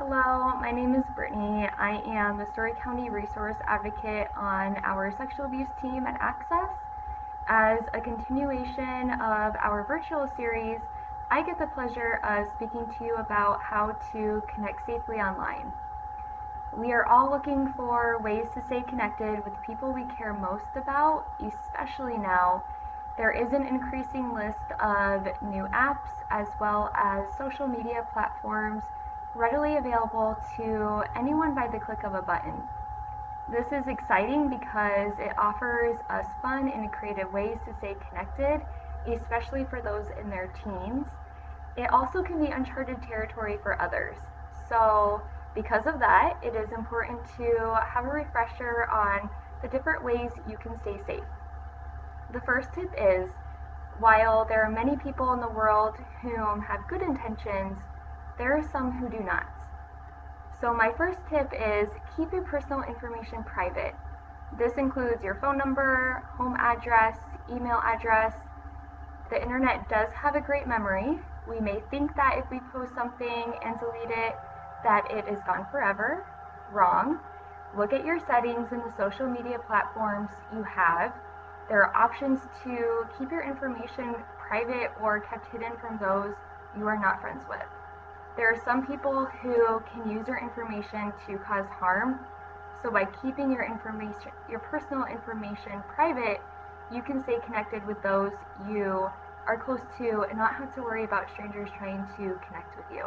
Hello, my name is Brittany. I am the Story County Resource Advocate on our sexual abuse team at Access. As a continuation of our virtual series, I get the pleasure of speaking to you about how to connect safely online. We are all looking for ways to stay connected with people we care most about, especially now. There is an increasing list of new apps as well as social media platforms readily available to anyone by the click of a button. This is exciting because it offers us fun and creative ways to stay connected, especially for those in their teens. It also can be uncharted territory for others. So, because of that, it is important to have a refresher on the different ways you can stay safe. The first tip is, while there are many people in the world who have good intentions, there are some who do not. So my first tip is keep your personal information private. This includes your phone number, home address, email address. The internet does have a great memory. We may think that if we post something and delete it, that it is gone forever. Wrong. Look at your settings in the social media platforms you have. There are options to keep your information private or kept hidden from those you are not friends with. There are some people who can use your information to cause harm. So by keeping your personal information private, you can stay connected with those you are close to and not have to worry about strangers trying to connect with you.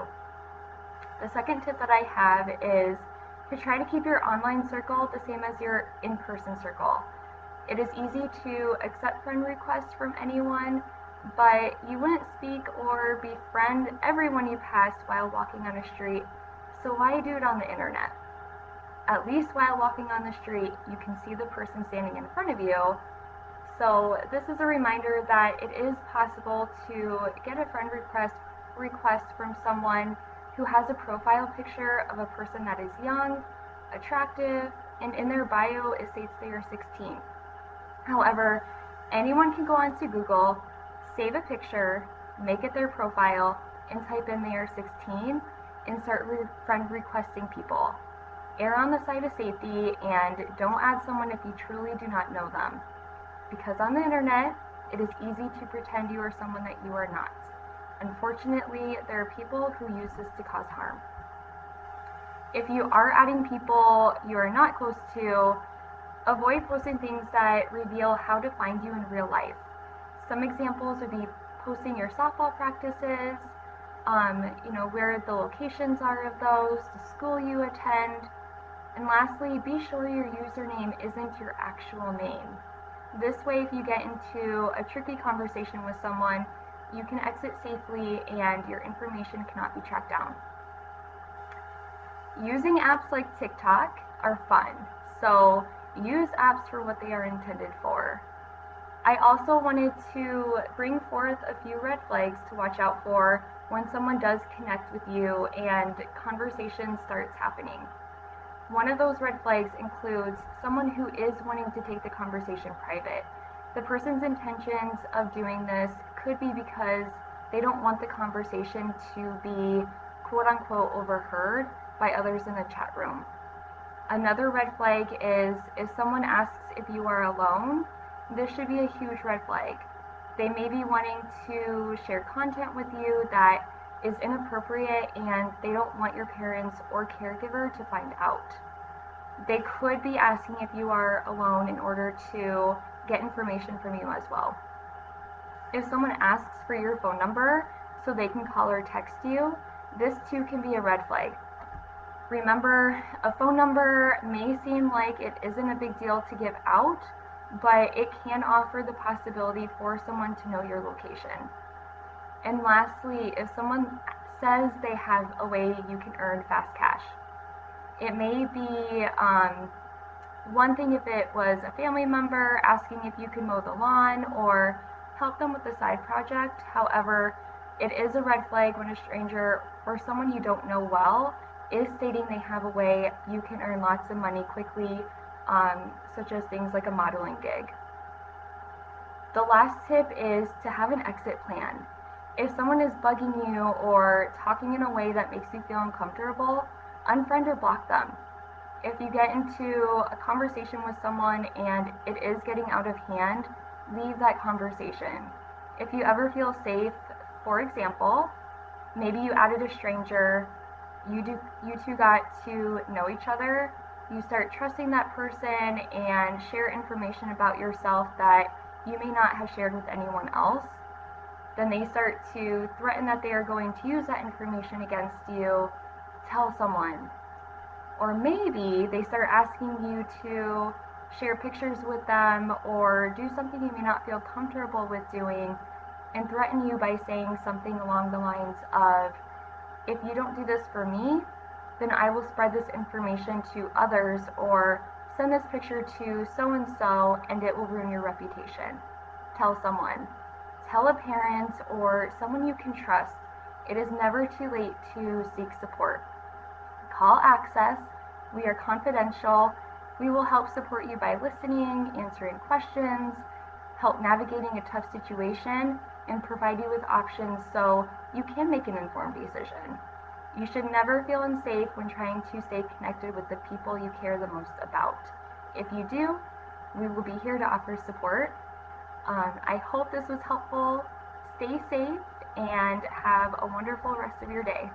The second tip that I have is to try to keep your online circle the same as your in-person circle. It is easy to accept friend requests from anyone, but you wouldn't speak or befriend everyone you pass while walking on a street, so why do it on the internet? At least while walking on the street, you can see the person standing in front of you, so this is a reminder that it is possible to get a friend request from someone who has a profile picture of a person that is young, attractive, and in their bio it states they are 16. However, anyone can go onto Google, save a picture, make it their profile, and type in they are 16 and start friend requesting people. Err on the side of safety and don't add someone if you truly do not know them. Because on the internet, it is easy to pretend you are someone that you are not. Unfortunately, there are people who use this to cause harm. If you are adding people you are not close to, avoid posting things that reveal how to find you in real life. Some examples would be posting your softball practices, where the locations are of those, the school you attend, and lastly, be sure your username isn't your actual name. This way, if you get into a tricky conversation with someone, you can exit safely and your information cannot be tracked down. Using apps like TikTok are fun, so use apps for what they are intended for. I also wanted to bring forth a few red flags to watch out for when someone does connect with you and conversation starts happening. One of those red flags includes someone who is wanting to take the conversation private. The person's intentions of doing this could be because they don't want the conversation to be quote unquote overheard by others in the chat room. Another red flag is if someone asks if you are alone, this should be a huge red flag. They may be wanting to share content with you that is inappropriate and they don't want your parents or caregiver to find out. They could be asking if you are alone in order to get information from you as well. If someone asks for your phone number so they can call or text you, this too can be a red flag. Remember, a phone number may seem like it isn't a big deal to give out, but it can offer the possibility for someone to know your location. And lastly, if someone says they have a way you can earn fast cash, it may be one thing if it was a family member asking if you can mow the lawn or help them with a side project. However, it is a red flag when a stranger or someone you don't know well is stating they have a way you can earn lots of money quickly, such as things like a modeling gig. The last tip is to have an exit plan. If someone is bugging you or talking in a way that makes you feel uncomfortable, unfriend or block them. If you get into a conversation with someone and it is getting out of hand, leave that conversation. If you ever feel safe, for example, maybe you added a stranger, you two got to know each other, you start trusting that person and share information about yourself that you may not have shared with anyone else, then they start to threaten that they are going to use that information against you. Tell someone. Or maybe they start asking you to share pictures with them or do something you may not feel comfortable with doing and threaten you by saying something along the lines of, if you don't do this for me, then I will spread this information to others or send this picture to so and so and it will ruin your reputation. Tell someone. Tell a parent or someone you can trust. It is never too late to seek support. Call Access. We are confidential. We will help support you by listening, answering questions, help navigating a tough situation, and provide you with options so you can make an informed decision. You should never feel unsafe when trying to stay connected with the people you care the most about. If you do, we will be here to offer support. I hope this was helpful. Stay safe and have a wonderful rest of your day.